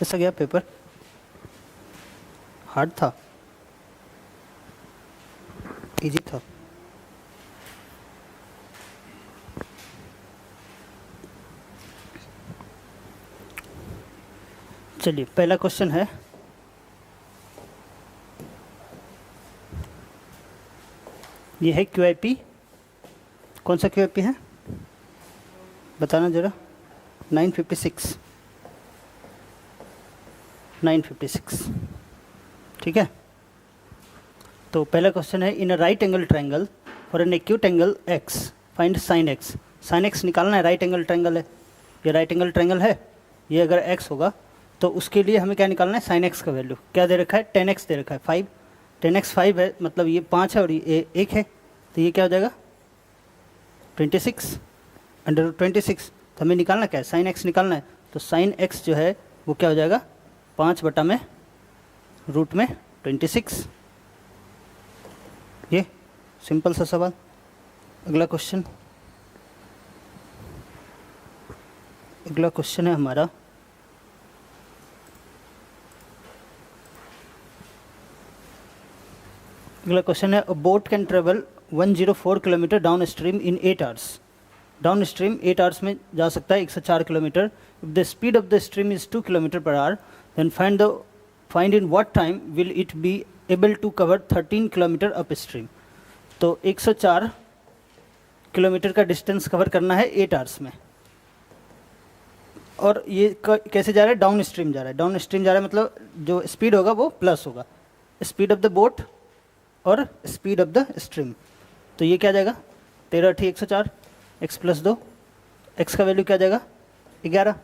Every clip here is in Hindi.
कैसा गया पेपर? हार्ड था, इजी था? चलिए पहला क्वेश्चन है, ये है QIP। कौन सा QIP है बताना जरा। 956 ठीक है। तो पहला क्वेश्चन है, in a right angle triangle for an acute angle x find sin x। sin x निकालना है, राइट एंगल ट्रायंगल है, ये राइट एंगल ट्रायंगल है, ये अगर x होगा तो उसके लिए हमें क्या निकालना है, sin x का वैल्यू। क्या दे रखा है, 10x दे रखा है, 5। 10x 5 है, मतलब ये 5 है और ये 1 है, तो ये क्या हो जाएगा 26 अंडर 26। तो हमें निकालना क्या है, sin x निकालना है। तो sin x जो है वो क्या हो जाएगा 5 बटा में रूट में 26। ये सिंपल सा सवाल। अगला क्वेश्चन है हमारा, अगला क्वेश्चन है, a boat can travel 104 kilometre downstream in 8 hours. Downstream 8 hours में जा सकता है 104 kilometre. If the speed of the stream is 2 kilometre per hour, then find in what time will it be able to cover 13 kilometre upstream. तो 104 किलोमीटर का डिस्टेंस कवर करना है 8 आवर्स में, और ये कैसे जा रहा है, डाउन स्ट्रीम जा रहा है। डाउन स्ट्रीम जा रहा है मतलब जो स्पीड होगा वो प्लस होगा, स्पीड ऑफ द बोट और स्पीड ऑफ द स्ट्रीम। तो ये क्या आ जाएगा 13 × 104, x + 2, x का वैल्यू क्या आ जाएगा 11,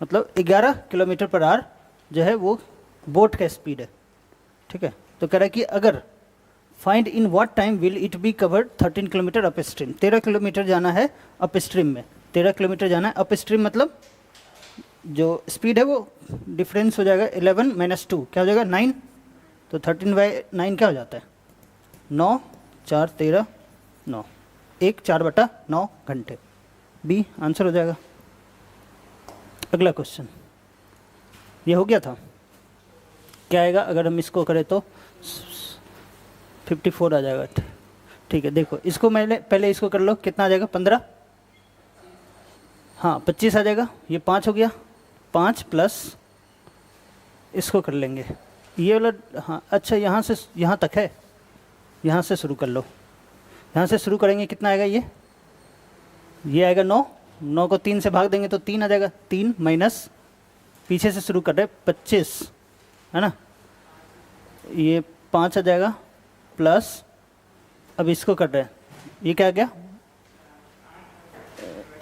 मतलब 11 किलोमीटर पर आवर जो है वो बोट का स्पीड है। ठीक है, तो कह रहा है कि अगर find in what time will it be covered 13 kilometre up stream. 13 kilometre जाना है अप स्ट्रीम में, 13 किलोमीटर जाना है अप स्ट्रीम, मतलब जो स्पीड है वो डिफरेंस हो जाएगा 11 - 2 क्या हो जाएगा 9। तो 13/9 क्या हो जाता है 9, 4 13 9, 1 4/9 घंटे। बी आंसर हो जाएगा। अगला क्वेश्चन ये हो गया था, क्या आएगा अगर हम इसको करें तो 54 आ जाएगा। ठीक है, देखो इसको मैंने पहले इसको कर लो, कितना आ जाएगा 15, हाँ 25 आ जाएगा। ये 5 हो गया, 5 प्लस इसको कर लेंगे ये वाला, हाँ अच्छा यहाँ से यहाँ तक है, यहाँ से शुरू कर लो। यहाँ से शुरू करेंगे, कितना आएगा ये आएगा 9, 9 को 3 से भाग देंगे तो 3 आ जाएगा। 3 माइनस पीछे से शुरू कर रहे 25 है ना, ये 5 आ जाएगा प्लस, अब इसको कर रहे हैं, ये क्या आ गया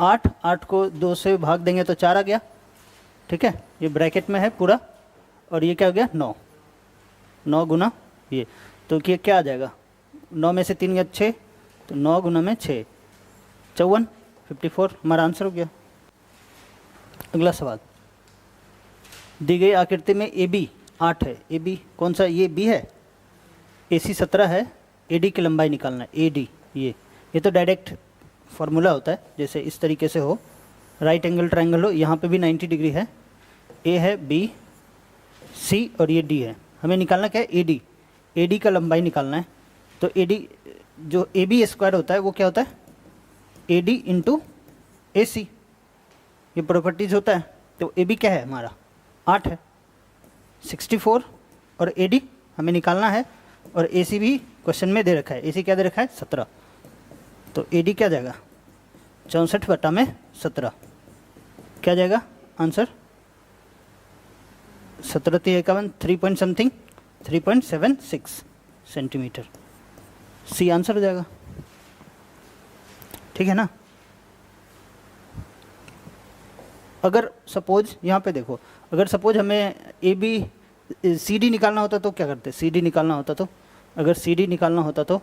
8, 8 को 2 से भाग देंगे तो 4 आ गया। ठीक है, ये ब्रैकेट में है पूरा, और ये क्या हो गया 9, 9 गुना ये, तो ये क्या आ जाएगा 9 में से 3 गया 6, तो 9 गुना में 6 54, 54 हमारा आंसर हो गया। अगला सवाल, दी गई आकृति में AB 8 है, AB कौन सा, ये B है, AC 17 है, AD की लंबाई निकालना है। AD ये तो डायरेक्ट फार्मूला होता है, जैसे इस तरीके से हो, राइट एंगल ट्रायंगल हो, यहाँ पे भी 90 डिग्री है, A है, B C और ये D है। हमें निकालना क्या है AD का लंबाई निकालना है। तो AD जो AB² होता है वो क्या होता है AD × AC, ये प्रॉपर्टीज होता है। तो AB क्या है हमारा 8 है, 64 और AD हमें निकालना है, और AC भी क्वेश्चन में दे रखा है। AC क्या दे रखा है 17, तो AD क्या जाएगा 64/17 क्या जाएगा answer 17 × 51 3 point something 3.76 centimetre. C answer हो जाएगा। ठीक है ना। अगर सपोज यहाँ पे देखो, अगर सपोज हमें CD निकालना होता तो क्या करते, CD निकालना होता तो, अगर CD निकालना होता तो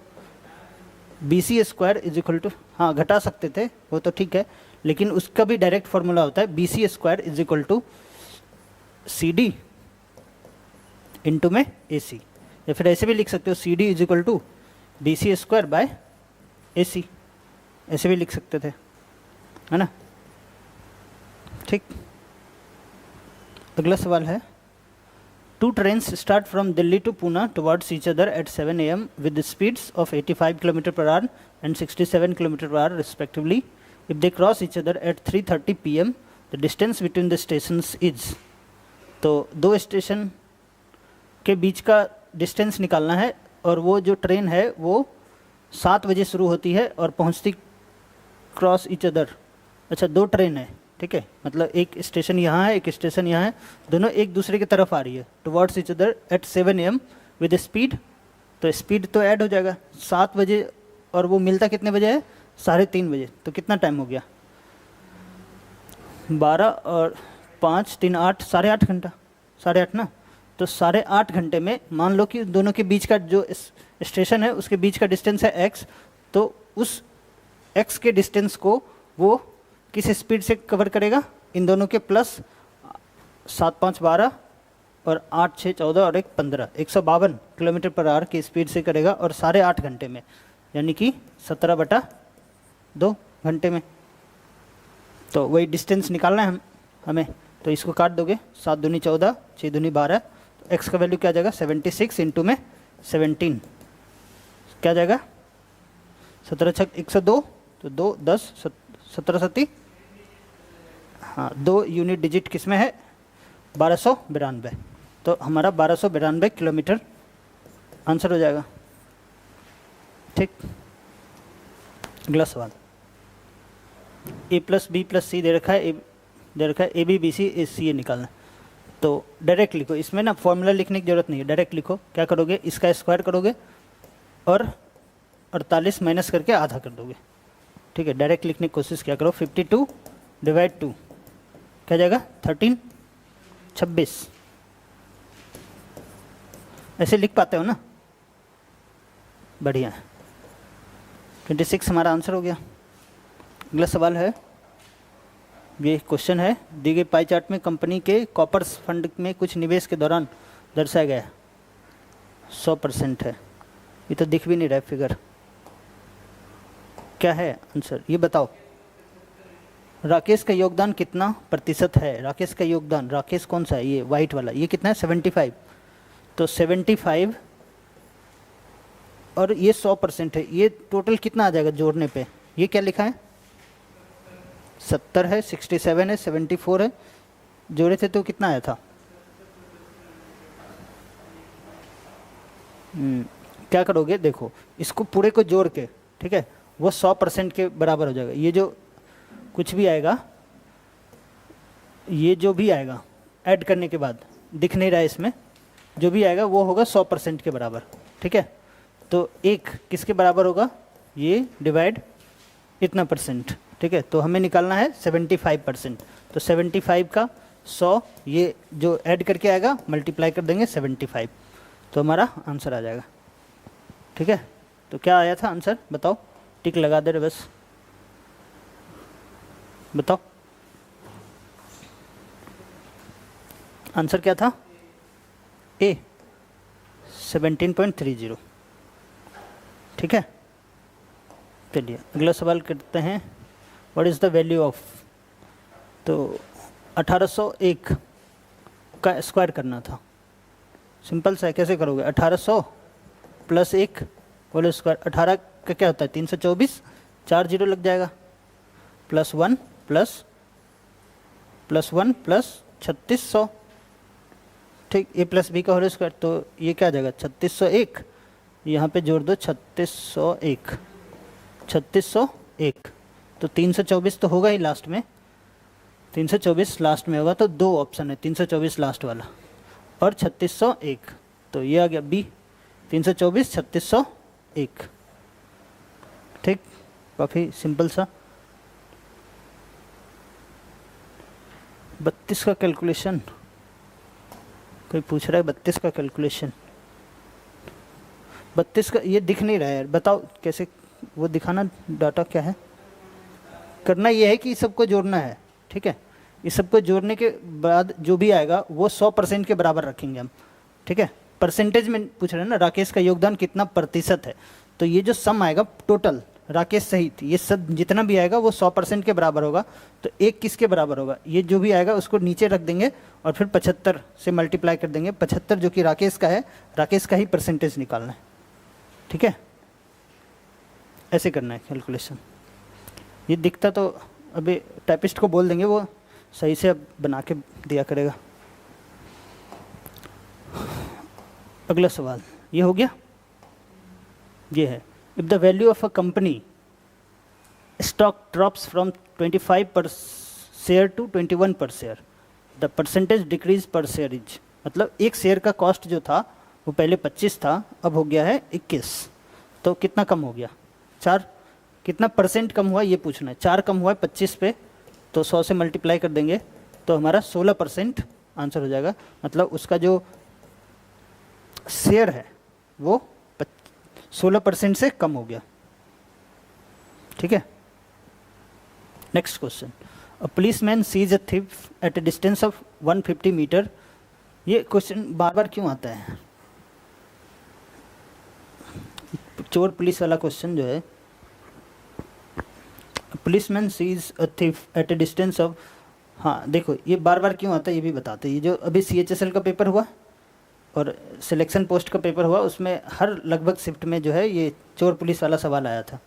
BC² = हाँ घटा सकते थे वो तो ठीक है, लेकिन उसका भी डायरेक्ट फार्मूला होता है BC² = CD × में AC, या फिर ऐसे भी लिख सकते हो CD = BC² AC, ऐसे भी लिख सकते थे, है ना। ठीक, अगला सवाल है, two trains start from Delhi to Poona towards each other at 7 AM with speeds of 85 kilometre per hour and 67 kilometre per hour respectively. If they cross each other at 3:30 PM the distance between the stations is. तो दो स्टेशन के बीच का डिस्टेंस निकालना है और वो जो ट्रेन है वो 7 बजे शुरू होती है और पहुंचती क्रॉस ईच अदर. अच्छा, दो ट्रेन है, ठीक है, मतलब एक स्टेशन यहाँ है, एक स्टेशन यहाँ है, दोनों एक दूसरे की तरफ आ रही है towards each other at 7 AM with speed. तो स्पीड तो ऐड हो जाएगा 7 बजे और वो मिलता कितने बजे है, 3:30 बजे. तो कितना टाइम हो गया, 12 और 5 3 8, 8.5 घंटा, 8.5 ना. तो 8.5 घंटे में मान लो कि दोनों के बीच का जो स्टेशन है उसके बीच का डिस्टेंस है x. तो उस x के डिस्टेंस को वो किस स्पीड से कवर करेगा, इन दोनों के प्लस 7 5 12 और 8 6 14 और 1 15, 152 किलोमीटर पर आवर की स्पीड से करेगा और 8.5 घंटे में, यानी कि 17/2 घंटे में. तो वही डिस्टेंस निकालना है हमें. तो इसको काट दोगे, 7 दूनी 14, 6 दूनी 12, तो x का वैल्यू क्या आ जाएगा, 76 इंटू में 17 क्या जाएगा, 17 छक 102, तो 2 10 17 सती, हाँ 2 यूनिट डिजिट किस में है, 1292. तो हमारा 1292 किलोमीटर आंसर हो जाएगा. ठीक, अगला सवाल, a प्लस बी प्लस सी दे रखा है, दे रखा है ए बी बी सी ए सी ए निकालना. तो डायरेक्ट लिखो, इसमें ना फॉर्मूला लिखने की जरूरत नहीं है, डायरेक्ट लिखो. क्या करोगे, इसका स्क्वायर करोगे और 48 माइनस करके आधा कर दोगे. ठीक है, डायरेक्ट लिखने की कोशिश क्या करो. 52 डिवाइड 2 क्या जाएगा, 13 26. ऐसे लिख पाते हो ना, बढ़िया. 26 हमारा आंसर हो गया. अगला सवाल है, ये क्वेश्चन है, दी गई पाई चार्ट में कंपनी के कॉपर्स फंड में कुछ निवेश के दौरान दर्शाया गया 100% है. ये तो दिख भी नहीं रहा है फिगर, क्या है आंसर ये बताओ. राकेश का योगदान कितना प्रतिशत है, राकेश का योगदान, राकेश कौन सा है, ये वाइट वाला, ये कितना है 75. तो 75 और ये 100% है, ये टोटल कितना आ जाएगा जोड़ने पे, ये क्या लिखा है 70 है, 67 है, 74 है, जोड़े थे तो कितना आया था, क्या करोगे, देखो इसको पूरे को जोड़ के, ठीक है, वो 100% के बराबर हो जाएगा. ये जो कुछ भी आएगा, ये जो भी आएगा ऐड करने के बाद दिख नहीं रहा है इसमें, जो भी आएगा वो होगा 100% के बराबर. ठीक है, तो एक किसके बराबर होगा, ये डिवाइड इतना %. ठीक है, तो हमें निकालना है 75%. तो 75 का 100, ये जो ऐड करके आएगा मल्टीप्लाई कर देंगे 75, तो हमारा आंसर आ जाएगा. ठीक है, तो क्या आया था आंसर बताओ, टिक लगा दे रहे बस, बताओ आंसर क्या था, ए 17.30. ठीक है, चलिए अगला सवाल करते हैं, what is the value of. तो 1801 का स्क्वायर करना था, सिंपल सा है, कैसे करोगे, 1800 प्लस 1 होल स्क्वायर, 18 का क्या होता है 324, 4 जीरो लग जाएगा, प्लस 1 प्लस 1 प्लस 3600. ठीक, ए प्लस बी का होल स्क्वायर, तो ये क्या आ जाएगा 3601, यहाँ पे जोड़ दो 3601, 3601, तो 324 तो होगा ही लास्ट में, 324 लास्ट में होगा, तो दो ऑप्शन है, 324 लास्ट वाला और 3601, तो ये आ गया बी, 324 3601. ठीक, काफ़ी सिंपल सा. 32 का कैलकुलेशन, कोई पूछ रहा है 32 का कैलकुलेशन, 32 का ये दिख नहीं रहा है यार, बताओ कैसे, वो दिखाना डाटा क्या है. करना ये है कि सबको जोड़ना है. ठीक है, इस सबको जोड़ने के बाद जो भी आएगा वो 100% के बराबर रखेंगे हम. ठीक है, परसेंटेज में पूछ रहे हैं ना, राकेश का योगदान कितना प्रतिशत है, तो ये जो सम आएगा टोटल राकेश सहित ये सब जितना भी आएगा वो 100% के बराबर होगा। तो एक किसके बराबर होगा, ये जो भी आएगा उसको नीचे रख देंगे और फिर 75 से मल्टीप्लाई कर देंगे। 75 जो कि राकेश का है, राकेश का ही परसेंटेज निकालना है, ठीक है। ऐसे करना है कैलकुलेशन। ये दिखता तो अभी टाइपिस्ट को बोल देंगे, वो सही से अब बना के दिया करेगा। अगला सवाल ये हो गया, ये है if the value of a company stock drops from 25 पर शेयर टू 21 पर शेयर, द परसेंटेज डिक्रीज पर शेयर इज, मतलब एक शेयर का कॉस्ट जो था वो पहले 25 था, अब हो गया है 21, तो कितना कम हो गया, 4, कितना परसेंट कम हुआ ये पूछना है। 4 कम हुआ है 25 पे, तो 100 से मल्टीप्लाई कर देंगे तो हमारा 16% आंसर हो जाएगा। मतलब उसका जो शेयर है वो 16% से कम हो गया, ठीक है। Next question, a policeman sees a thief at a distance of 150 metre. ये क्वेश्चन बार बार क्यों आता है, चोर पुलिस वाला क्वेश्चन जो है, policeman sees a thief at a distance of, हाँ देखो ये बार बार क्यों आता है ये भी बताते हैं। ये जो अभी CHSL का पेपर हुआ और सिलेक्शन पोस्ट का पेपर हुआ, उसमें हर लगभग शिफ्ट में जो है ये चोर पुलिस वाला सवाल आया था,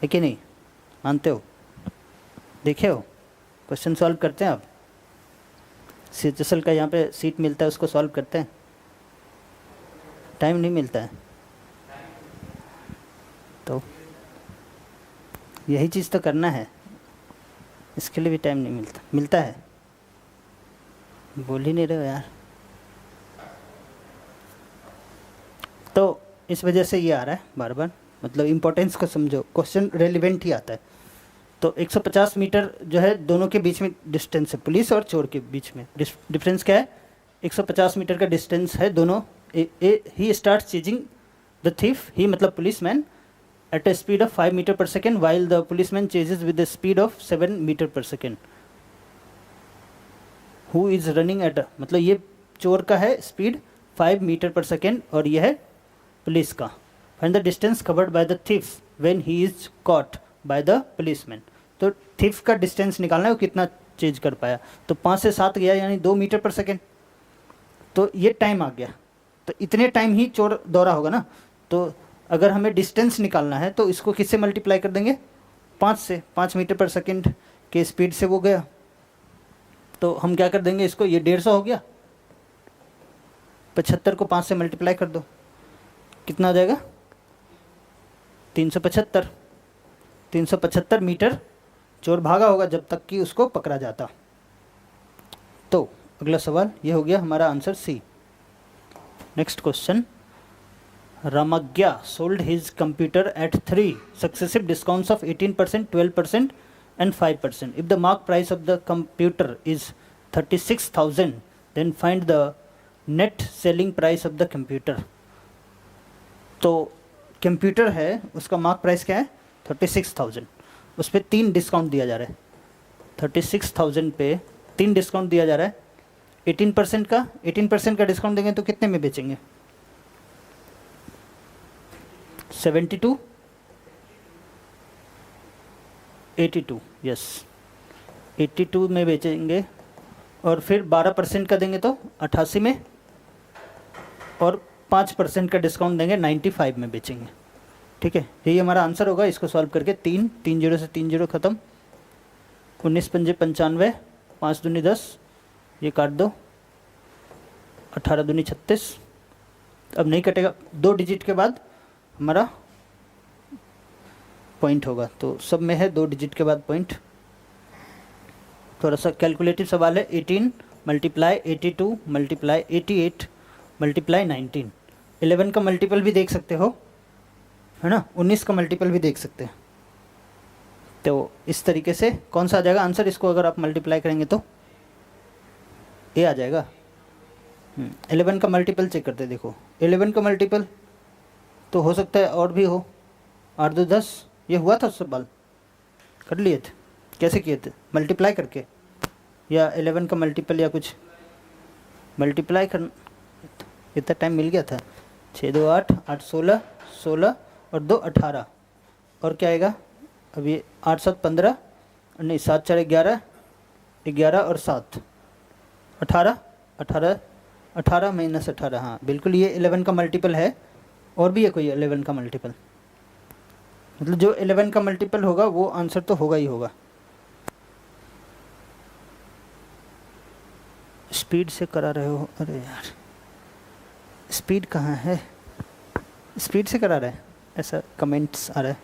है कि नहीं, मानते हो, देखे हो, क्वेश्चन सॉल्व करते हैं आप, CHSL का यहाँ पे सीट मिलता है उसको सॉल्व करते हैं, टाइम नहीं मिलता है, तो यही चीज़ तो करना है, इसके लिए भी टाइम नहीं मिलता, मिलता है, बोल ही नहीं रहे हो यार। तो इस वजह से ये आ रहा है बार बार, मतलब इम्पोर्टेंस को समझो, क्वेश्चन रेलिवेंट ही आता है। तो 150 मीटर जो है दोनों के बीच में डिस्टेंस है, पुलिस और चोर के बीच में डिफरेंस क्या है, 150 मीटर का डिस्टेंस है दोनों। ही स्टार्ट चेजिंग द थीफ, ही मतलब पुलिसमैन, एट a speed of 5 meter per second while the policeman chases with the speed of 7 meter per second. Who is running at a, मतलब ये चोर का है स्पीड 5 मीटर पर सेकेंड और ये है पुलिस का। Find the distance covered by the thief when he is caught by the policeman. तो thief का डिस्टेंस निकालना है वो कितना चेज कर पाया, तो 5 से 7 गया यानी 2 मीटर पर सेकेंड, तो ये टाइम आ गया, तो इतने टाइम ही चोर दौड़ा होगा ना। तो अगर हमें डिस्टेंस निकालना है तो इसको किससे मल्टीप्लाई कर देंगे, 5 से, 5 मीटर पर सेकेंड के स्पीड से वो गया, तो हम क्या कर देंगे इसको, ये 150 हो गया, 75 को 5 से मल्टीप्लाई कर दो, कितना हो जाएगा 375, 375 मीटर चोर भागा होगा जब तक कि उसको पकड़ा जाता। तो अगला सवाल ये हो गया हमारा answer C. Next question, Ramagya sold his computer at 3 successive discounts of 18%, 12% and 5%. If the mark price of the computer is 36,000, then find the net selling price of the computer. तो कंप्यूटर है उसका मार्क प्राइस क्या है 36,000, उस पर 3 डिस्काउंट दिया जा रहा है, 36,000 पे 3 डिस्काउंट दिया जा रहा है, 18% का, 18% का डिस्काउंट देंगे तो कितने में बेचेंगे, 72, 82, यस 82 में बेचेंगे, और फिर 12% का देंगे तो 88 में, और 5% का डिस्काउंट देंगे 95 में बेचेंगे, ठीक है। यही हमारा आंसर होगा। इसको सॉल्व करके 3 0 से 3 0 ख़त्म, 19 पंजे 95, 5 दूनी 10, ये काट दो, 18 दूनी 36, अब नहीं कटेगा, 2 डिजिट के बाद हमारा पॉइंट होगा, तो सब में है 2 डिजिट के बाद पॉइंट। थोड़ा सा कैलकुलेटिव सवाल है, 18 मल्टीप्लाई 82 मल्टीप्लाई 88 मल्टीप्लाई 19, 11 का मल्टीपल भी देख सकते हो, है ना, 19 का मल्टीपल भी देख सकते हैं। तो इस तरीके से कौन सा आ जाएगा आंसर, इसको अगर आप मल्टीप्लाई करेंगे तो ए आ जाएगा। 11 का मल्टीपल चेक करते देखो, 11 का मल्टीपल तो हो सकता है और भी हो, 8 2 10, ये हुआ था सवाल, कर लिए थे, कैसे किए थे, मल्टीप्लाई करके, या 11 का मल्टीपल या कुछ मल्टीप्लाई कर, इतना टाइम मिल गया था, 6 2 8, 8 16, 16 और 2 18, और क्या आएगा, अब ये 8 7 15, नहीं 7 4 11, 11 और 7 18, 18, 18 माइनस 18, हाँ बिल्कुल ये 11 का मल्टीपल है। और भी है कोई 11 का मल्टीपल, मतलब जो 11 का मल्टीपल होगा वो आंसर तो होगा ही होगा। स्पीड से करा रहे हो, अरे यार स्पीड कहाँ है, स्पीड से करा रहे हैं ऐसा कमेंट्स आ रहा है।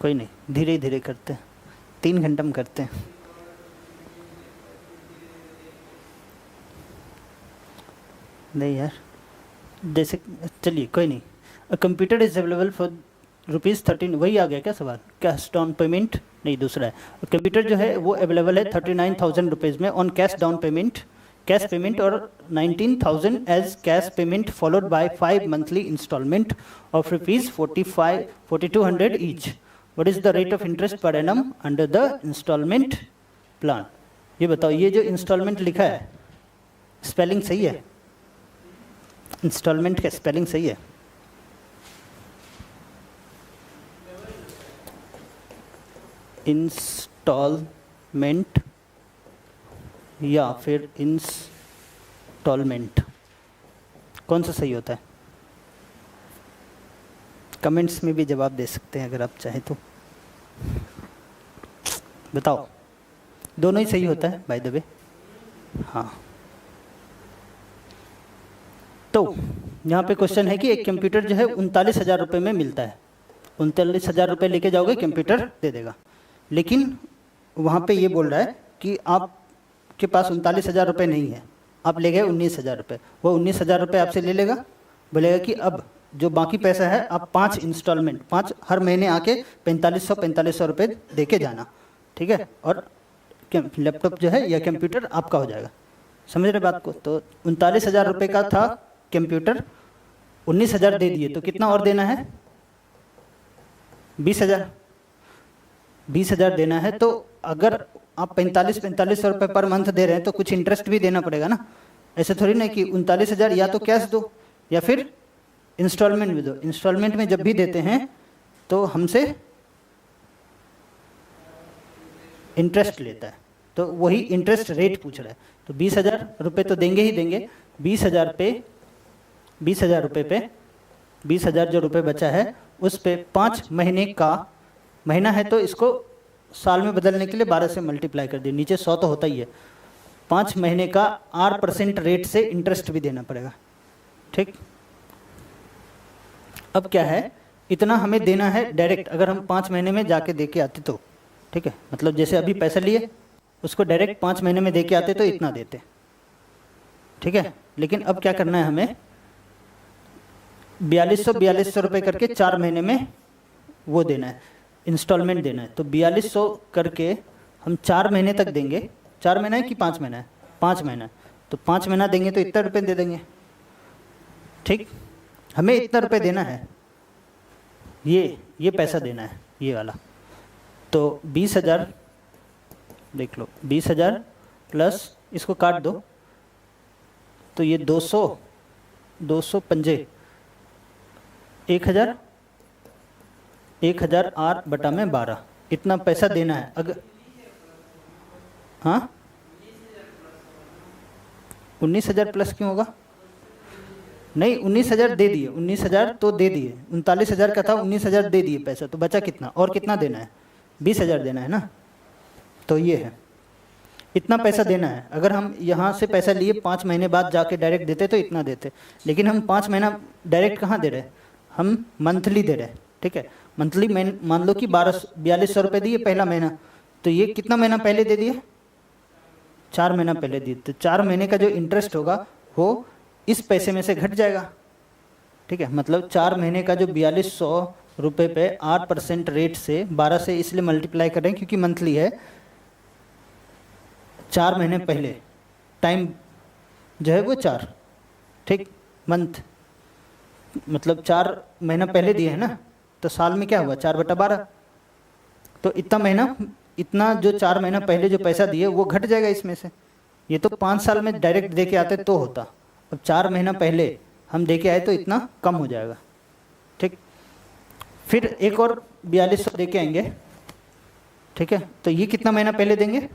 कोई नहीं, धीरे धीरे करते हैं, 3 घंटे में करते हैं। नहीं यार, जैसे चलिए कोई नहीं। A computer is available for ₹13, वही आ गया क्या सवाल, कैश डाउन पेमेंट, नहीं दूसरा है। कंप्यूटर जो है वो अवेलेबल है 39,000 रुपीज़ में on cash down payment, cash payment, और 19,000 as cash payment followed by 5 monthly instalment of ₹4200 each. What is the rate of interest per annum under the instalment plan. ये बताओ, ये जो इंस्टॉलमेंट लिखा है स्पेलिंग सही है, इंस्टॉलमेंट का स्पेलिंग सही है? इंस्टॉलमेंट या फिर इंस्टॉलमेंट, कौन सा सही होता है? कमेंट्स में भी जवाब दे सकते हैं अगर आप चाहें तो। बताओ, दोनों ही सही होता है बाय द वे। हाँ, तो यहाँ पे क्वेश्चन है कि एक कंप्यूटर जो है 39,000 रुपये में मिलता है। 39,000 रुपये लेके जाओगे कंप्यूटर दे देगा, लेकिन वहाँ पे ये बोल रहा है कि आपके पास 39,000 रुपये नहीं है, आप ले गए 19,000 रुपये। वो 19,000 रुपये आपसे ले लेगा, बोलेगा कि अब जो बाकी पैसा है आप 5 इंस्टॉलमेंट, 5 हर महीने आके 4500 रुपये दे के जाना, ठीक है, और लैपटॉप जो है या कंप्यूटर आपका हो जाएगा। समझ रहे बात को? तो 39,000 रुपये का था कंप्यूटर, 19,000 दे दिए, तो कितना और देना है? 20,000 देना है। तो अगर आप 4500 रुपये पर मंथ दे रहे हैं तो कुछ इंटरेस्ट भी देना पड़ेगा ना। ऐसे थोड़ी ना कि 39,000 या तो कैश दो या फिर इंस्टॉलमेंट भी दो। इंस्टॉलमेंट में जब भी देते हैं तो हमसे इंटरेस्ट लेता है, तो वही इंटरेस्ट रेट पूछ रहा है। तो 20,000 रुपये तो देंगे ही देंगे। 20,000 रुपये पे 20,000 जो रुपये बचा है उस पे 5 महीने का, महीना है तो इसको साल में बदलने के लिए 12 से मल्टीप्लाई कर दिए, नीचे 100 तो होता ही है। 5 महीने का 8% रेट से इंटरेस्ट भी देना पड़ेगा, ठीक। अब क्या है, इतना हमें देना है डायरेक्ट, अगर हम 5 महीने में जाके दे के आते तो, ठीक है, मतलब जैसे अभी पैसा लिए उसको डायरेक्ट 5 महीने में दे के आते तो इतना देते, ठीक है। लेकिन अब क्या करना है, हमें 4200 रुपये करके 4 महीने में वो देना है, इंस्टॉलमेंट देना है। तो 4200 करके हम 4 महीने तक देंगे। 4 महीना है कि 5 महीना है? 5 महीना है। तो 5 महीना देंगे तो इतना रुपये दे देंगे, ठीक। हमें इतना रुपये देना है, ये पैसा देना है, ये वाला। तो 20,000 देख लो, 20,000 प्लस इसको काट दो तो ये 200 पंजे 1,000 8 बटा में 12, इतना पैसा देना है। अगर हाँ 19,000 प्लस क्यों होगा? नहीं, 19,000 दे दिए, 19,000 तो दे दिए, 39,000 का था, 19,000 दे दिए पैसा, तो बचा कितना? और कितना देना है? 20,000 देना है ना। तो ये है, इतना पैसा देना है। अगर हम यहाँ से पैसा लिए 5 महीने बाद जाके डायरेक्ट देते तो इतना देते, लेकिन हम 5 महीना डायरेक्ट कहाँ दे रहे हैं, हम मंथली दे रहे हैं, ठीक है। मंथली मान लो कि 4200 रुपये दिए पहला महीना, तो ये कितना महीना पहले दे दिए? 4 महीना पहले दिए। तो 4 महीने का जो इंटरेस्ट होगा वो इस पैसे में से घट जाएगा, ठीक है। मतलब 4 महीने का जो 4200 रुपये पे 8% रेट से 12 से इसलिए मल्टीप्लाई कर रहे हैं क्योंकि मंथली है। 4 महीने पहले टाइम जो है वो 4, ठीक, मंथ मतलब 4 महीना पहले दिए है ना, तो साल में क्या हुआ? 4/12। तो इतना महीना, इतना जो 4 महीना पहले जो पैसा दिए वो घट जाएगा इसमें से। ये तो 5 साल में डायरेक्ट दे के आते तो होता, अब 4 महीना पहले हम दे के आए तो इतना कम हो जाएगा, ठीक। फिर एक और 4200 दे के आएंगे, ठीक है। तो ये कितना महीना पहले देंगे,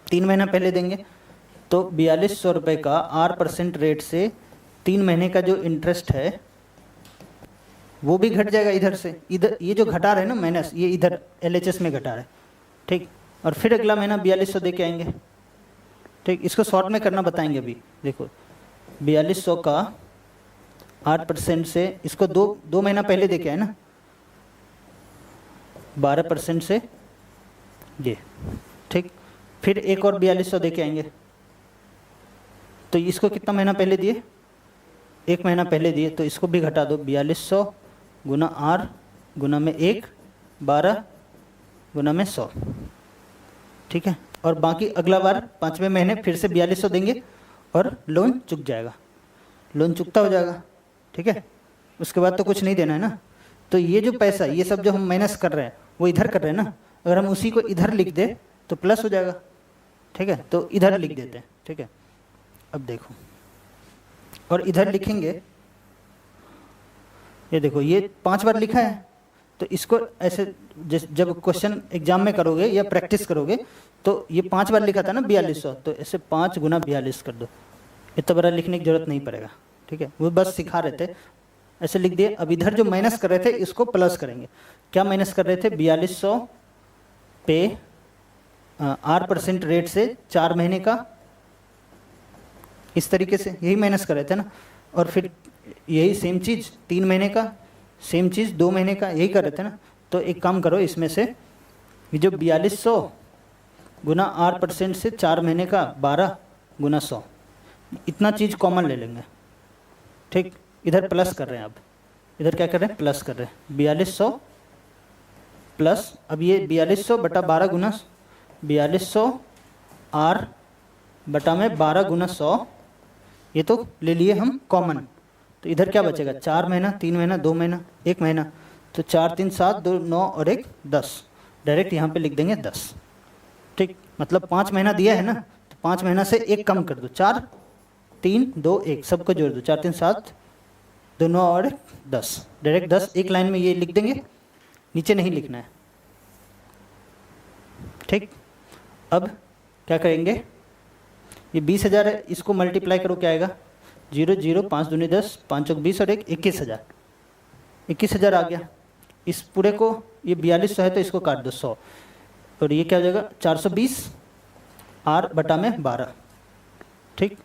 3 महीना पहले देंगे। तो 4200 रुपये का 8% रेट से 3 महीने का जो इंटरेस्ट है वो भी घट जाएगा इधर से। इधर ये जो घटा रहे हैं ना माइनस, ये इधर LHS में घटा रहे हैं, ठीक। और फिर अगला महीना 4200 दे के आएंगे, ठीक। इसको शॉर्ट में करना बताएंगे अभी। देखो 4200 का 8% से, इसको दो महीना पहले दे के आए ना, 12% से ये, ठीक। फिर एक और 4200 दे के आएंगे। तो इसको कितना महीना पहले दिए, 1 महीना पहले दिए। तो इसको भी घटा दो, 4200 गुना R गुना में 1, 12 गुना में 100, ठीक है। और बाकी अगला बार 5वें महीने फिर से 4200 देंगे और लोन चुक जाएगा, लोन चुकता हो जाएगा, ठीक है। उसके बाद तो कुछ नहीं देना है ना। तो ये जो पैसा, ये सब जो हम माइनस कर रहे हैं वो इधर कर रहे हैं ना, अगर हम उसी को इधर लिख दे तो प्लस हो जाएगा, ठीक है। तो इधर लिख देते हैं, ठीक है। अब देखो, और इधर लिखेंगे, ये देखो ये 5 बार लिखा है। तो इसको ऐसे जब क्वेश्चन एग्जाम में करोगे या प्रैक्टिस करोगे तो ये 5 बार लिखा था ना 4200, तो ऐसे 5 गुना 42 कर दो, इतना बड़ा लिखने की जरूरत नहीं पड़ेगा, ठीक है। वो बस सिखा रहे थे, ऐसे लिख दिए। अब इधर जो माइनस कर रहे थे इसको प्लस करेंगे। क्या माइनस कर रहे थे, 4200 पे 8% रेट से 4 महीने का, इस तरीके से यही माइनस कर रहे थे ना। और फिर यही सेम चीज़ 3 महीने का, सेम चीज़ 2 महीने का, यही कर रहे थे ना। तो एक काम करो, इसमें से ये जो 4200 गुना 8% से 4 महीने का 12 गुना 100, इतना चीज़ कॉमन ले लेंगे, ठीक। इधर प्लस कर रहे हैं, अब इधर क्या कर रहे हैं, प्लस कर रहे हैं। 4200 प्लस, अब ये 4200 बटा 12 गुना 4200 R बटा में 12 गुना 100, ये तो ले लिए हम कॉमन। तो इधर क्या बचेगा, 4 महीना, 3 महीना, 2 महीना, 1 महीना। तो 4 3 7 2 9 और 1 10, डायरेक्ट यहाँ पे लिख देंगे 10, ठीक। मतलब 5 महीना दिया है ना, तो 5 महीना से 1 कम कर दो, 4 3 2 1 सबको जोड़ दो, 4 3 7 2 9 और 10, डायरेक्ट 10 एक लाइन में ये लिख देंगे, नीचे नहीं लिखना है, ठीक। अब क्या करेंगे, ये 20,000 है, इसको मल्टीप्लाई करो, क्या आएगा, 0 0 5 दूनी 10, 5 चौक 20 और 1 21,000, 21,000 आ गया। इस पूरे को, ये 4200 है तो इसको काट दो 100, और ये क्या हो जाएगा 420 R बटा में 12, ठीक।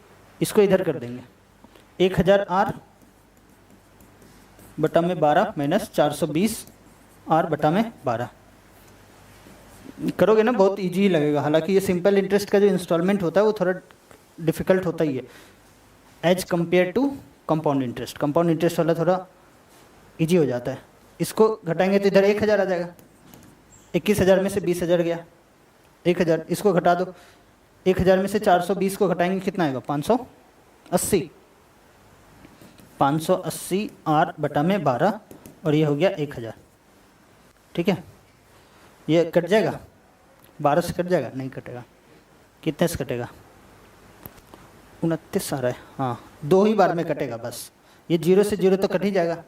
इसको इधर कर देंगे, 1000 R बटा में 12 माइनस 420 R बटा में 12 करोगे ना, बहुत इजी ही लगेगा। हालांकि ये सिंपल इंटरेस्ट का जो इंस्टॉलमेंट होता है वो थोड़ा डिफिकल्ट होता ही है as compare to compound interest. Compound interest वाला थोड़ा इजी हो जाता है। इसको घटाएंगे तो इधर 1000 आ जाएगा, 21,000 में से 20,000 गया, 1000, इसको घटा दो, 1000 में से 420 को घटाएंगे कितना आएगा, 580, 580 R बटा में 12, और ये हो गया 1000, ठीक है। ये कट जाएगा, 12 से कट जाएगा, नहीं कटेगा, कितने से कटेगा, 29 आ रहा है, हाँ 2 ही बार में कटेगा बस। ये 0 से 0 तो कट ही जाएगा,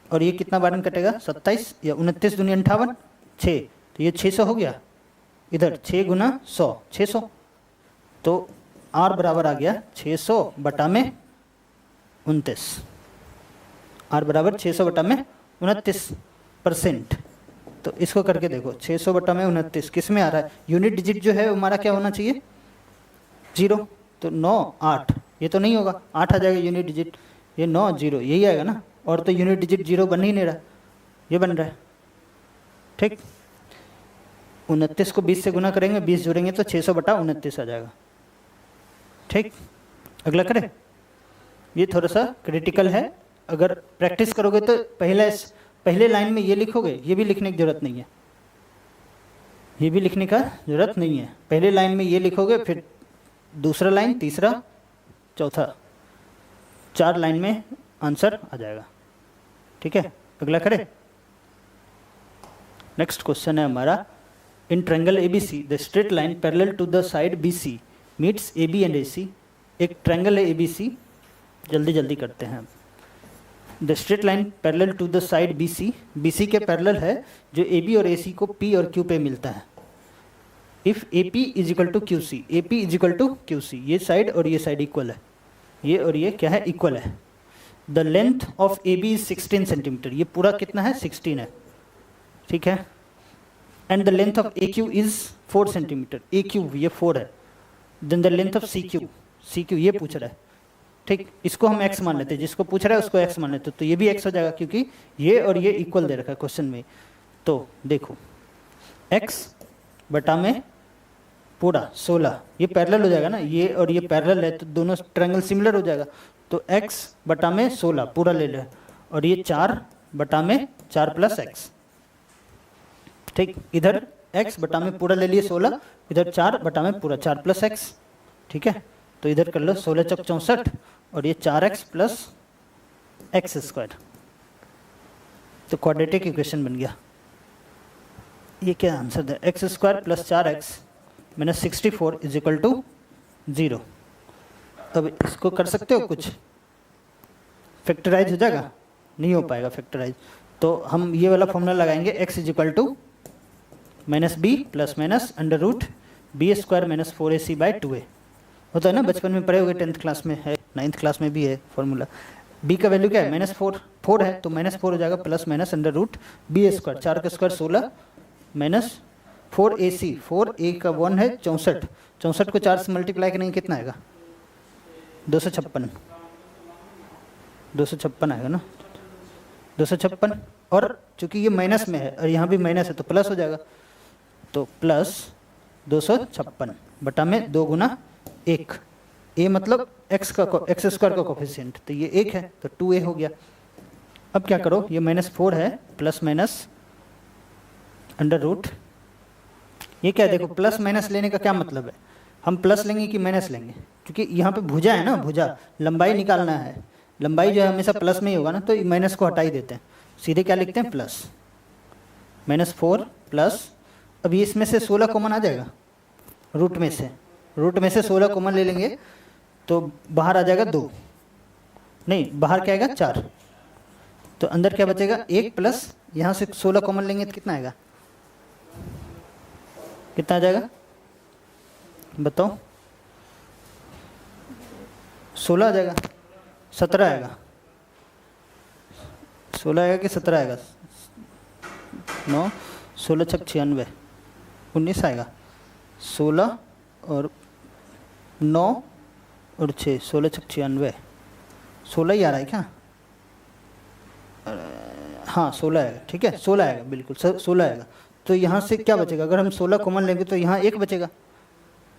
और ये कितना बार में कटेगा, 27 या 29 दूनी 58, 6, तो ये 600 हो गया। इधर 6 गुना 100 600, तो R बराबर आ गया 600 बटा में 29, R बराबर 600 बटा में 29%। तो इसको करके देखो, 600 बटा में 29 किस में आ रहा है, यूनिट डिजिट जो है हमारा क्या होना चाहिए, 0, तो 9 8, ये तो नहीं होगा, 8 आ जाएगा यूनिट डिजिट, ये 9 0 यही आएगा ना। और तो यूनिट डिजिट 0 बन ही नहीं रहा, ये बन रहा है, ठीक। 29 को 20 से गुना करेंगे, 20 जोड़ेंगे तो 600 बटा 29 आ जाएगा, ठीक। अगला करें, ये थोड़ा सा क्रिटिकल है, अगर प्रैक्टिस करोगे तो पहले लाइन में ये लिखोगे, ये भी लिखने की जरूरत नहीं है, ये भी लिखने का जरूरत नहीं है। पहले लाइन में ये लिखोगे, फिर दूसरा लाइन, तीसरा, चौथा, 4 लाइन में आंसर आ जाएगा, ठीक है। अगला करें, नेक्स्ट क्वेश्चन है हमारा, in triangle ABC the straight line parallel to the side BC meets AB and AC। एक ट्रायंगल है ABC, जल्दी जल्दी करते हैं। The straight line parallel to the side B C के पैरेलल है जो ए बी और ए सी को पी और क्यू पे मिलता है। If A P is equal to Q C, A P is equal to Q C, ये साइड और ये साइड इक्वल है, ये और ये क्या है, इक्वल है। The length of A B is 16 centimetre, ये पूरा कितना है, 16 है, ठीक है। And the length of A Q is 4 centimetre, A Q ये 4 है। Then the length of C Q ये पूछ रहा है, ठीक, इसको हम x मान लेते हैं, जिसको पूछ रहा है उसको x मान लेते हैं, तो ये भी x हो जाएगा क्योंकि ये और ये इक्वल दे रखा है क्वेश्चन में। तो देखो x बटा में पूरा 16, ये पैरेलल हो जाएगा ना, ये और ये पैरेलल है तो दोनों ट्रायंगल सिमिलर हो जाएगा, तो x बटा में 16 पूरा ले ले, और ये 4 बटा में 4 प्लस x, ठीक, इधर x बटा में पूरा ले लिए 16, इधर 4 बटा में पूरा 4 प्लस x, ठीक है। तो इधर कर लो 16 चौक 64 और ये 4x प्लस एक्स स्क्वायर, तो क्वाड्रेटिक इक्वेशन बन गया। ये क्या आंसर है, x square plus 4x minus 64 is equal to 0। अब इसको कर सकते हो कुछ, फैक्टराइज हो जाएगा, नहीं हो पाएगा फैक्टराइज, तो हम ये वाला फॉर्मूला लगाएंगे, x is equal to minus b plus minus under root b square minus 4ac by 2a, होता है ना, बचपन में पढ़े होंगे, 10th क्लास में है, 9th क्लास में भी है फॉर्मूला। b का वैल्यू क्या है, -4 है, तो -4 हो जाएगा plus minus under root b square, 4 का स्क्वायर 16 माइनस 4ac, 4a का 1 है 64, 64 को 4 से मल्टीप्लाई करेंगे कितना आएगा, 256, 256 आएगा ना, 256, और चूंकि ये माइनस में है और यहाँ भी माइनस है तो प्लस हो जाएगा, तो प्लस 256 बटा में 2 गुना 1, a मतलब x स्क्वायर का कोफिशिएंट, तो ये 1 है तो 2a हो गया। अब क्या करो, ये -4 है प्लस माइनस अंडर रूट, ये क्या है, देखो प्लस माइनस लेने का क्या मतलब है, हम प्लस लेंगे कि माइनस लेंगे, क्योंकि यहाँ पे भुजा है ना, भुजा लंबाई निकालना है, लंबाई जो है हमेशा प्लस में ही होगा ना, तो माइनस को हटा ही देते हैं, सीधे क्या लिखते हैं, प्लस -4 प्लस, अभी इसमें से 16 कॉमन आ जाएगा, रूट में से 16 कॉमन ले लेंगे तो बाहर आ जाएगा 2, नहीं बाहर क्या आएगा 4, तो अंदर क्या बचेगा 1 प्लस यहाँ से 16 कॉमन लेंगे तो कितना आएगा, कितना आ जाएगा बताओ, 16 आ जाएगा, 17 आएगा, 16 आएगा कि 17 आएगा, 9 16 छक 96, 19 आएगा, 16 और 9 और 6, 16 छक 96, 16 ही आ रहा है क्या, हाँ 16 आएगा, ठीक है 16 आएगा, बिल्कुल 16 आएगा। तो यहाँ से क्या बचेगा, अगर हम 16 कॉमन लेंगे तो यहाँ 1 बचेगा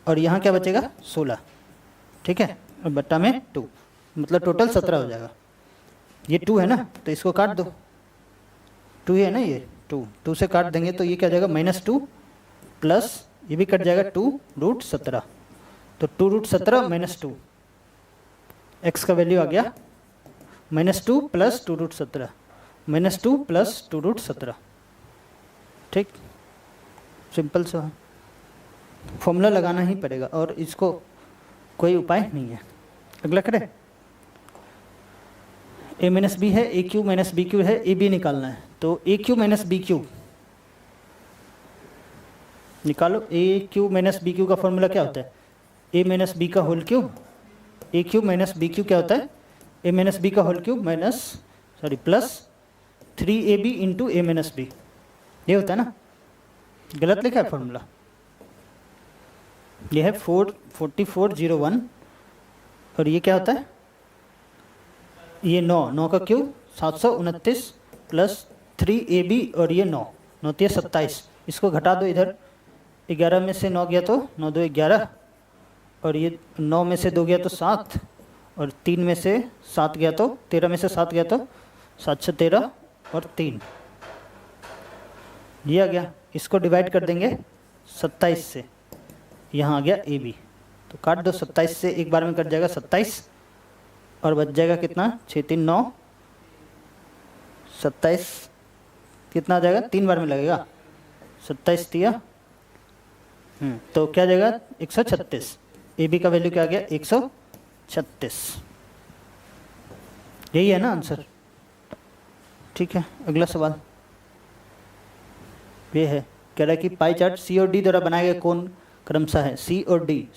और यहाँ क्या बचेगा 16, ठीक है, और बट्टा में 2, मतलब टोटल 17 हो जाएगा। ये 2 है ना, तो इसको काट दो, 2 है ना, ये 2 से काट देंगे तो ये क्या जाएगा -2 प्लस ये भी कट जाएगा 2√17, तो 2√17 -2, x का वैल्यू आ गया -2 प्लस 2√17, -2 प्लस 2√17, ठीक, सिंपल सा फॉर्मूला लगाना ही पड़ेगा और इसको कोई उपाय नहीं है। अगला करें, a माइनस बी है, a cube minus b cube है, ए बी निकालना है, तो a cube minus b cube निकालो, a cube minus b cube का फॉर्मूला क्या होता है, ए माइनस बी का whole cube, a cube minus b cube क्या होता है, ए माइनस बी का whole cube plus 3ab into a minus b, ये होता है ना, गलत लिखा है फॉर्मूला, ये है 4401 और ये क्या होता है, ये 9 का क्यूब 729 प्लस 3ab और ये 9 27, इसको घटा दो इधर, 11 में से 9 गया तो 9 2 11, और ये 9 में से 2 गया तो 7, और 3 में से 7 गया तो 13 में से 7 गया तो 7 6 13 और 3, ये आ गया। इसको डिवाइड कर देंगे 27 से, यहाँ आ गया ए बी, तो काट दो, 27 से एक बार में कट जाएगा 27 और बच जाएगा कितना, 6 3 9, 27 कितना आ जाएगा, 3 बार में लगेगा, 27 दिया, तो क्या जाएगा 136, ए बी का वैल्यू क्या आ गया 136, यही है ना आंसर। ठीक है, अगला सवाल ये है, कह रहा है कि पाई चार्ट सी और डी द्वारा बनाए गए कोण क्रमशः है सी और डी,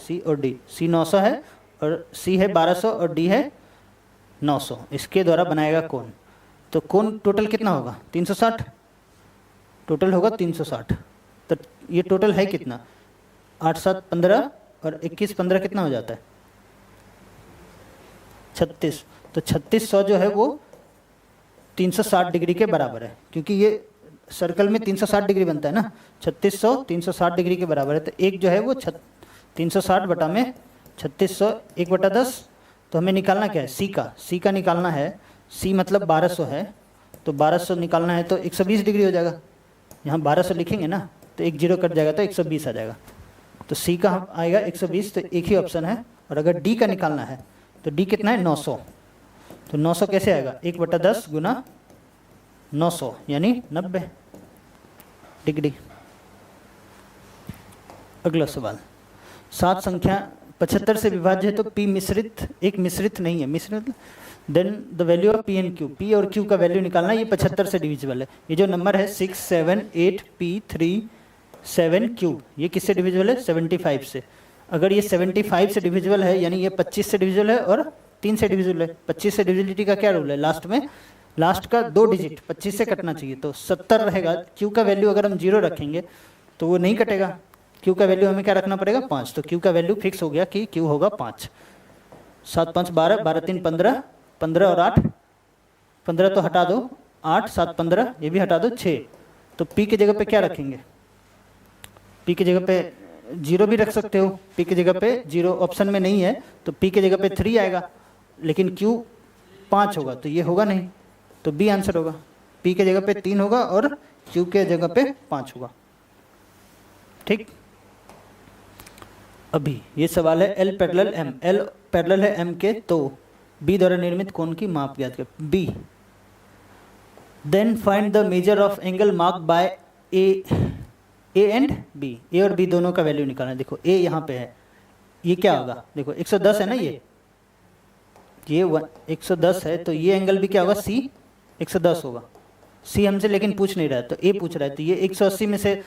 सी 900 है और सी है 1200 और डी है 900, इसके द्वारा बनाएगा कोण। तो कोण टोटल कितना होगा? 360, टोटल होगा 360। तो ये टोटल है कितना? 8 7 15 और 21 15 कितना हो जाता है? 36। तो 3600 जो है वो 360 डिग्री के बराबर है, क्योंकि ये सर्कल में 360 डिग्री बनता है ना, 3600 360 डिग्री के बराबर है। तो एक जो है वो 360 बटा में 3600 1/10। तो हमें निकालना क्या है? सी का निकालना है। सी मतलब 1200 है, तो 1200 निकालना है तो 120 डिग्री हो जाएगा। यहाँ 1200 लिखेंगे ना तो एक जीरो कट जाएगा तो 120 आ जाएगा। तो सी का आएगा 120, तो एक ही ऑप्शन है। और अगर डी का निकालना है तो डी कितना है? 900। तो 900 कैसे आएगा? 1/10 गुना 900 यानी 90 डिग्री। अगला सवाल, 7 संख्या 75 से विभाज्य है तो पी मिश्रित, एक मिश्रित नहीं है, मिश्रित then the value of P and Q, P और क्यू का वैल्यू निकालना है। ये 75 से डिविजिबल है। ये जो नंबर है 6 7 8 पी 3 7 क्यू, ये किससे डिविजिबल है? 75 से। अगर ये 75 से डिविजिबल है यानी ये 25 से डिविजिबल है और 3 से डिविजिबल है। 25 से डिविजिबिलिटी का क्या रूल है? लास्ट में लास्ट का 2 डिजिट 25 से कटना चाहिए, तो 70 रहेगा। क्यू का वैल्यू अगर हम 0 रखेंगे तो वो नहीं कटेगा। क्यू का वैल्यू हमें क्या रखना पड़ेगा? 5। तो क्यू का वैल्यू फिक्स हो गया कि क्यू होगा 5। 7 5 12, 12 3 15, 15 और 8 15 तो हटा दो, 8 7 15 ये भी हटा दो, 6। तो पी की जगह पे क्या रखेंगे? पी की जगह पे 0 भी रख सकते हो। पी की जगह पे 0 ऑप्शन में नहीं है तो पी की जगह पे 3 आएगा, लेकिन क्यू 5 होगा तो ये होगा नहीं, तो बी आंसर होगा। पी के जगह पे 3 होगा और क्यू के जगह पे 5 होगा। ठीक, अभी ये सवाल है L parallel M, L parallel है एम के, तो बी द्वारा निर्मित कोण की माप ज्ञात कर। B then find the measure of angle mark by a and b, a और बी दोनों का वैल्यू निकालना है। देखो ए यहाँ पे है, ये क्या होगा? देखो 110 है ना, ये 110 है, तो ये एंगल भी क्या होगा? सी 110 होगा। सी हमसे लेकिन पूछ नहीं रहा है, तो ए पूछ रहा है, तो ये 180 में से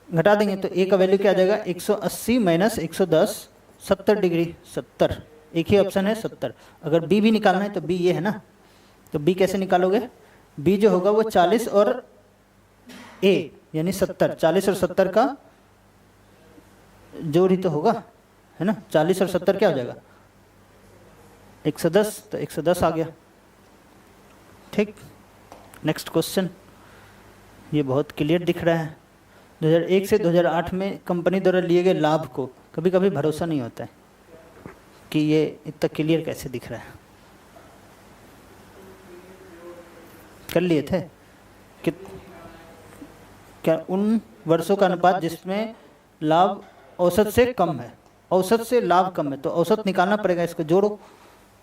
घटा देंगे तो ए का वैल्यू क्या आ जाएगा? 180 माइनस 110, 70 डिग्री, 70। एक ही ऑप्शन है 70। अगर बी भी निकालना है तो बी ये है ना, तो बी कैसे निकालोगे? बी जो होगा वो 40 और ए यानी 70, 40 और 70 का जोड़ ही तो होगा, है ना। 40 और 70 क्या हो जाएगा? 110, तो 110 आ गया। ठीक, नेक्स्ट क्वेश्चन, ये बहुत क्लियर दिख रहा है। 2001 से 2008 में कंपनी द्वारा लिए गए लाभ को कभी कभी भरोसा नहीं होता है कि ये इतना क्लियर कैसे दिख रहा है। कर लिए थे कि क्या उन वर्षों का अनुपात जिसमें लाभ औसत से कम है, औसत से लाभ कम है, तो औसत निकालना पड़ेगा। इसको जोड़ो,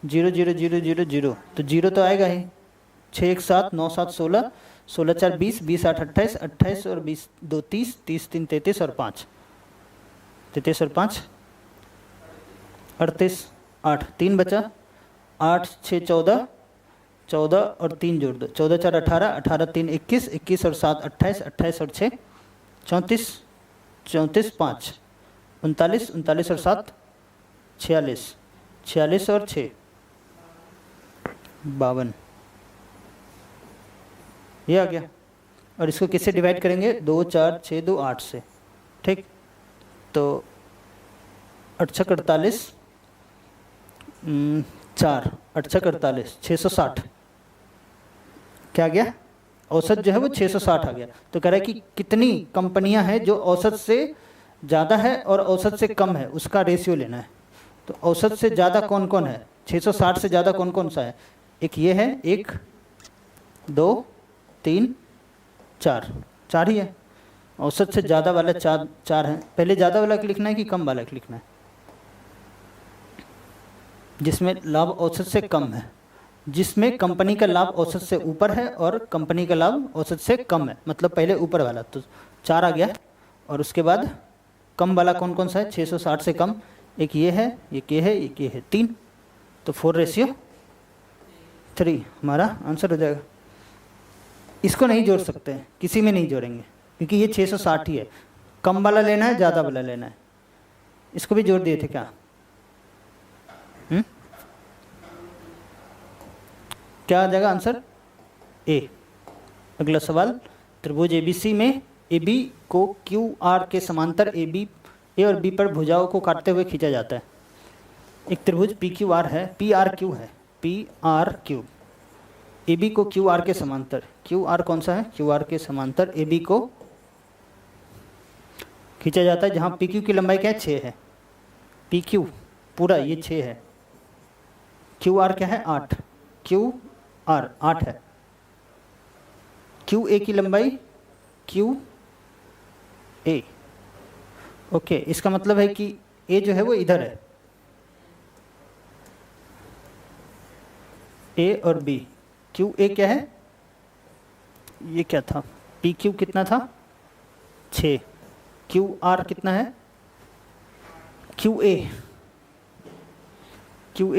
0 0 0 0 0, तो 0 तो आएगा ही। 6 1 7 9 7 16, 16 4 20, 20 8 28, 28 और 20 2 30, 30 3 33 और 5, 33 और 5 38, 8 3 बचा, 8 6 14, 14 और 3 जोड़ दो, 14 4 18, 18 3 21, 21 और 7 28, 28 और 6 34, 34 5 39, 39 और 7 46, 46 और 6 52, ये आ गया। और इसको किससे डिवाइड करेंगे? 2 4 6 2 8 से। ठीक, तो 8 6 48, 4 8 6 48, 660 क्या आ गया? औसत जो है वो 660 आ गया। तो कह रहा है कि कितनी कंपनियां हैं जो औसत से ज़्यादा है और औसत से कम है, उसका रेशियो लेना है। तो औसत से ज़्यादा कौन कौन है? 660 से ज़्यादा कौन कौन सा है? एक ये है, 1 2 3 4, 4 ही है। औसत से ज़्यादा वाला 4 है। पहले ज़्यादा वाला लिखना है कि कम वाला लिखना है? जिसमें लाभ औसत से कम है, जिसमें कंपनी का लाभ औसत से ऊपर है और कंपनी का लाभ औसत से कम है, मतलब पहले ऊपर वाला, तो 4 आ गया। और उसके बाद कम वाला कौन कौन सा है? 660 से कम, एक ये है, एक ये है, एक ये है, 3, तो 4:3 हमारा आंसर हो जाएगा। इसको नहीं जोड़ सकते हैं, किसी में नहीं जोड़ेंगे क्योंकि ये 660 ही है। कम वाला लेना है ज़्यादा वाला लेना है। इसको भी जोड़ दिए थे क्या? क्या आ जाएगा आंसर? ए। अगला सवाल, त्रिभुज एबीसी में AB को QR के समांतर ए और बी पर भुजाओं को काटते हुए खींचा जाता है। एक त्रिभुज PQR है, PRQ है, PRQ। AB को QR के समांतर, QR कौन सा है? QR के समांतर AB को खींचा जाता है, जहाँ PQ की लंबाई क्या है? 6 है। PQ पूरा ये 6 है। QR क्या है? 8। QR 8 है। QA की लंबाई QA। ओके, इसका मतलब है कि A जो है वो इधर है, A और B। QA क्या है? ये क्या था? PQ कितना था? 6। QR कितना है? QA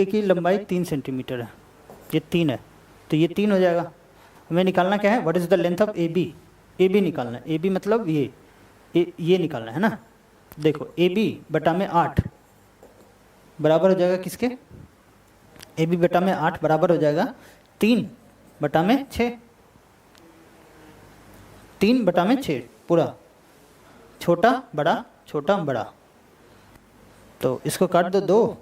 की लंबाई 3 सेंटीमीटर है, ये 3 है, तो ये 3 हो जाएगा। हमें निकालना क्या है? What is the length of AB? AB निकालना है। AB मतलब ये निकालना है ना। देखो AB बटा में 8 बराबर हो जाएगा किसके? AB बटा में 8 बराबर हो जाएगा 3 बटा में 6। 3 बटा में 6 पूरा, छोटा बड़ा छोटा बड़ा, तो इसको काट दो 2,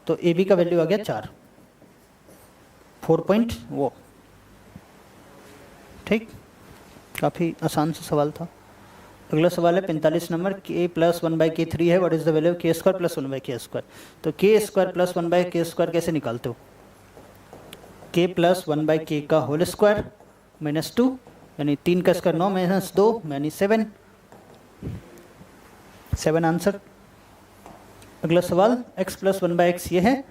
तो AB का वैल्यू आ गया 4। 4 पॉइंट वो। ठीक, काफ़ी आसान सा सवाल था। अगला सवाल है 45 नंबर, k प्लस 1/k3 है। What is the value of k square plus 1/k²? तो k स्क्वायर प्लस 1/k² कैसे निकालते हो? k प्लस 1/k का होल स्क्वायर माइनस 2, यानी 3 का स्क्वायर 9 माइनस 2 यानी 7 आंसर। अगला सवाल, x प्लस 1/x ये है,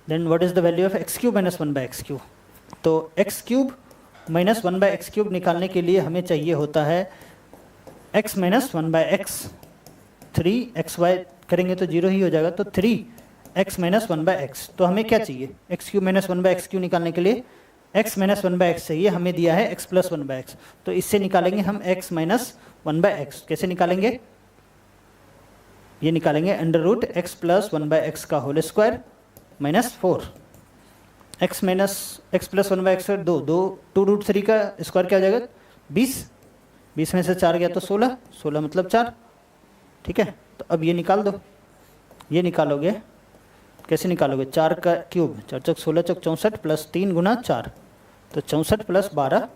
then what is the value of x³ minus 1/x³? तो x³ माइनस 1/x³ निकालने के लिए हमें चाहिए होता है x माइनस 1/x। 3xy करेंगे तो 0 ही हो जाएगा, तो 3x माइनस 1/x। तो हमें क्या चाहिए? x³ माइनस 1/x³ निकालने के लिए x माइनस 1/x चाहिए, हमें दिया है x प्लस 1/x। तो इससे निकालेंगे हम x माइनस 1/x। कैसे निकालेंगे? ये निकालेंगे under root x plus 1/x का whole square minus 4। x plus 1/x 2√3 का स्क्वायर क्या हो जाएगा? 20। 20 में से 4 गया तो 16, 16 मतलब 4। ठीक है, तो अब ये निकाल दो। ये निकालोगे, कैसे निकालोगे? 4 का क्यूब, 4 चौक 16 चौक 64 प्लस 3 गुना 4, तो 64 प्लस 12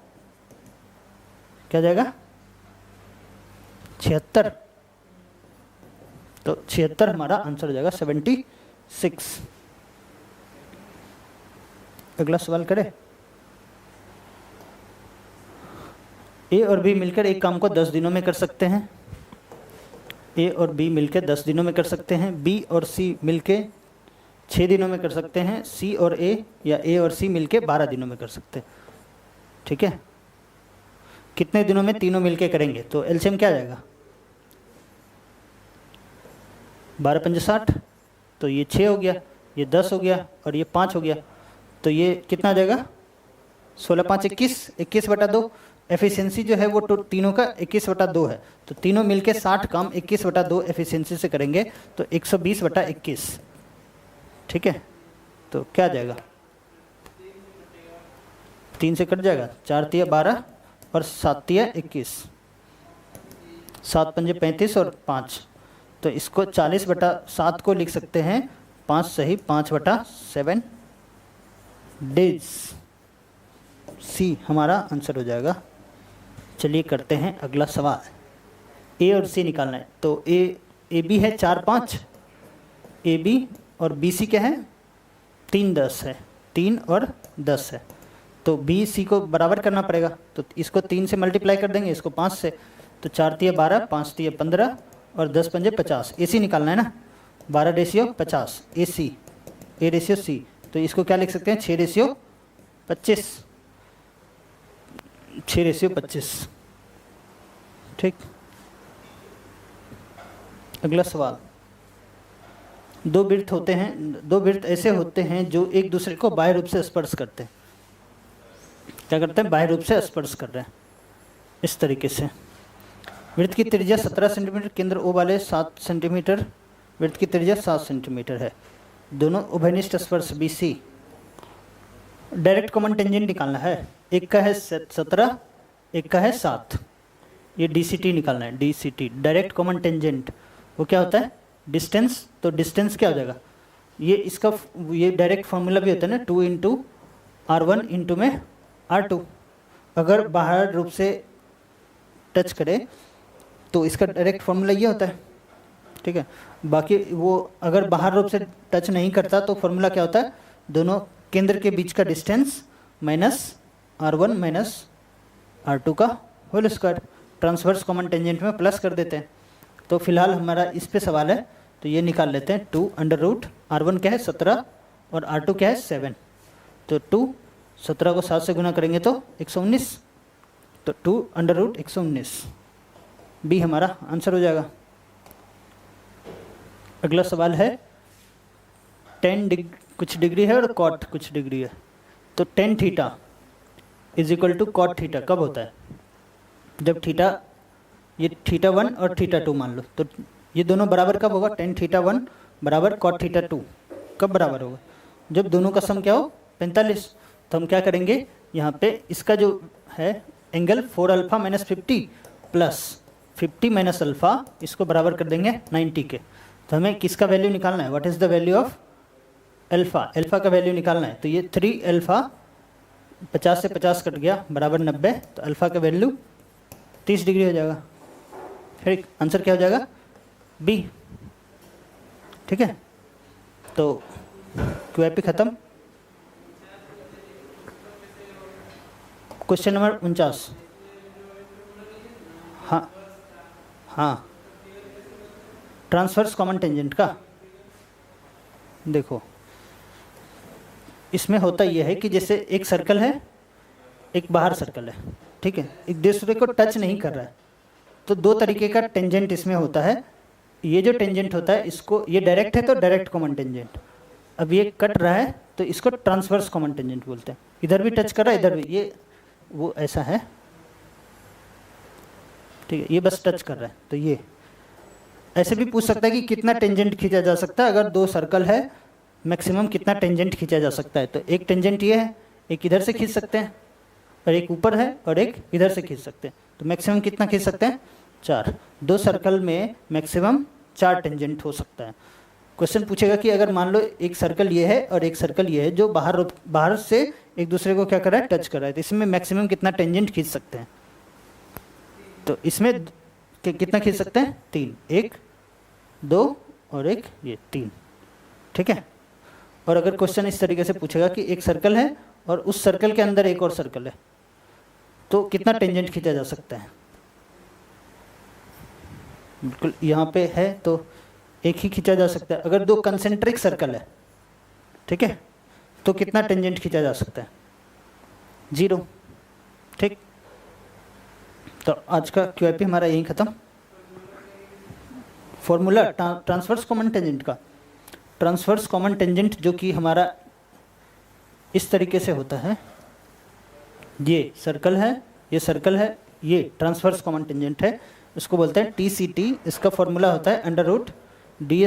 क्या जाएगा? 76। तो 76 हमारा आंसर हो जाएगा, 76। अगला सवाल करें। ए और बी मिलकर एक काम को 10 दिनों में कर सकते हैं। ए और बी मिलकर 10 दिनों में कर सकते हैं। बी और सी मिलके 6 दिनों में कर सकते हैं। सी और ए या ए और सी मिलके 12 दिनों में कर सकते हैं। ठीक है, कितने दिनों में तीनों मिलके करेंगे? तो एलसीएम क्या आ जाएगा? 12 पंजे 60, तो ये 6 हो गया, ये 10 हो गया और ये 5 हो गया, तो ये कितना आ जाएगा? 16 5 21, 21/2। एफिशिएंसी जो है वो तीनों का 21/2 है, तो तीनों मिलके 60 काम 21/2 एफिशिएंसी से करेंगे, तो 120/21। ठीक है, तो क्या आ जाएगा? 3 से कट जाएगा, 4 तिया 12 और 7 तिया 21, 7 पंजे 35 और 5, तो इसको 40/7 को लिख सकते हैं 5 सही 5/7 डेज। सी हमारा आंसर हो जाएगा। चलिए करते हैं अगला सवाल। ए और सी निकालना है, तो ए बी है 4 5, ए बी और बी सी क्या है? 3 10 है, 3 और 10 है, तो बी सी को बराबर करना पड़ेगा, तो इसको 3 से मल्टीप्लाई कर देंगे, इसको 5 से, तो 4 तिया 12, 5 तिया 15 और 10 पंजे 50। ए सी निकालना है ना, 12/50 ए सी, ए रेशियो सी, तो इसको क्या लिख सकते हैं? 6/25, 6/25। ठीक, अगला सवाल। दो वृत्त होते हैं, दो वृत्त ऐसे होते हैं जो एक दूसरे को बाह्य रूप से स्पर्श करते हैं। क्या करते हैं, बाह्य रूप से स्पर्श कर रहे हैं इस तरीके से। वृत्त की त्रिज्या 17 सेंटीमीटर, केंद्र ओ वाले 7 सेंटीमीटर, वृत्त की त्रिज्या 7 सेंटीमीटर है, दोनों उभयनिष्ठ स्पर्श BC। डायरेक्ट कॉमन टेंजेंट निकालना है, एक का है 17, एक का है 7, ये DCT निकालना है, DCT डायरेक्ट कॉमन टेंजेंट। वो क्या होता है, डिस्टेंस, तो डिस्टेंस क्या हो जाएगा, ये इसका ये डायरेक्ट फॉर्मूला भी होता है ना, 2 इंटू R1 इंटू में R2। अगर बाहर रूप से टच करे तो इसका डायरेक्ट फॉर्मूला ये होता है, ठीक है। बाकी वो अगर बाहर रूप से टच नहीं करता तो फॉर्मूला क्या होता है, दोनों केंद्र के बीच का distance minus R1 minus R2 का whole square. Transverse common tangent में प्लस कर देते हैं। तो फिलहाल हमारा इस पे सवाल है, तो ये निकाल लेते हैं, 2 अंडर रूट R1 क्या है 17 और R2 क्या है 7। तो 2 17 को 7 से गुना करेंगे तो 119, तो 2 अंडर रूट 119 बी हमारा आंसर हो जाएगा। अगला सवाल है, कुछ डिग्री है और कॉट कुछ डिग्री है, तो tan theta is equal to cot theta कब होता है, जब थीटा, ये थीटा 1 और थीटा 2 मान लो, तो ये दोनों बराबर कब होगा, टेन थीटा 1 बराबर कॉट थीटा 2 कब बराबर होगा, जब दोनों का सम क्या हो 45। तो हम क्या करेंगे, यहाँ पे इसका जो है angle 4 alpha minus 50 plus 50 minus alpha, इसको बराबर कर देंगे 90 के। तो हमें किसका वैल्यू निकालना है, what is the value of alpha, alpha का वैल्यू निकालना है। तो ये 3 अल्फा 50 से 50 कट गया बराबर 90, तो अल्फा का वैल्यू 30 डिग्री हो जाएगा। फिर आंसर क्या हो जाएगा, बी, ठीक है। तो QIP खत्म। क्वेश्चन नंबर 49, हाँ हाँ, ट्रांसवर्स कॉमन टेंजेंट का देखो, इसमें होता यह है कि जैसे एक सर्कल है, एक बाहर सर्कल है, ठीक है, एक दूसरे को टच नहीं कर रहा है, तो दो तरीके का टेंजेंट इसमें होता है। ये जो टेंजेंट होता है, इसको, ये डायरेक्ट है तो डायरेक्ट कॉमन टेंजेंट, अब ये कट रहा है तो इसको ट्रांसवर्स कॉमन टेंजेंट बोलते हैं। इधर भी टच कर रहा है, इधर भी, ये वो ऐसा है, ठीक है, ये बस टच कर रहा है। तो ये ऐसे भी पूछ सकता है कि कितना टेंजेंट खींचा जा सकता है, अगर दो सर्कल है मैक्सिमम कितना टेंजेंट खींचा जा सकता है। तो एक टेंजेंट ये है, एक इधर से खींच सकते हैं, और एक ऊपर है और एक इधर से खींच सकते हैं। तो मैक्सिमम कितना खींच सकते हैं, 4। दो सर्कल में मैक्सिमम 4 टेंजेंट हो सकता है। क्वेश्चन पूछेगा कि अगर मान लो एक सर्कल ये है और एक सर्कल ये है, जो बाहर से एक दूसरे को क्या कर रहा है, टच कर रहा है, तो इसमें मैक्सिमम कितना टेंजेंट खींच सकते हैं। तो इसमें कितना खींच सकते हैं, 3, 1 2 और एक ये 3, ठीक है। और अगर क्वेश्चन इस तरीके से पूछेगा कि एक सर्कल है और उस सर्कल के अंदर एक और सर्कल है, तो कितना टेंजेंट खींचा जा सकता है। बिल्कुल यहाँ पे है तो एक ही खींचा जा सकता है। अगर दो कंसेंट्रिक सर्कल है, ठीक है, तो कितना टेंजेंट खींचा जा सकता है, 0, ठीक। तो आज का QIP हमारा यहीं खत्म। फॉर्मूला ट्रांसवर्स कॉमन टेंजेंट का, ट्रांसवर्स कॉमन टेंजेंट जो कि हमारा इस तरीके से होता है, ये सर्कल है, ये सर्कल है, ये ट्रांसवर्स कॉमन टेंजेंट है, इसको बोलते हैं TCT। इसका फॉर्मूला होता है अंडर रूट DS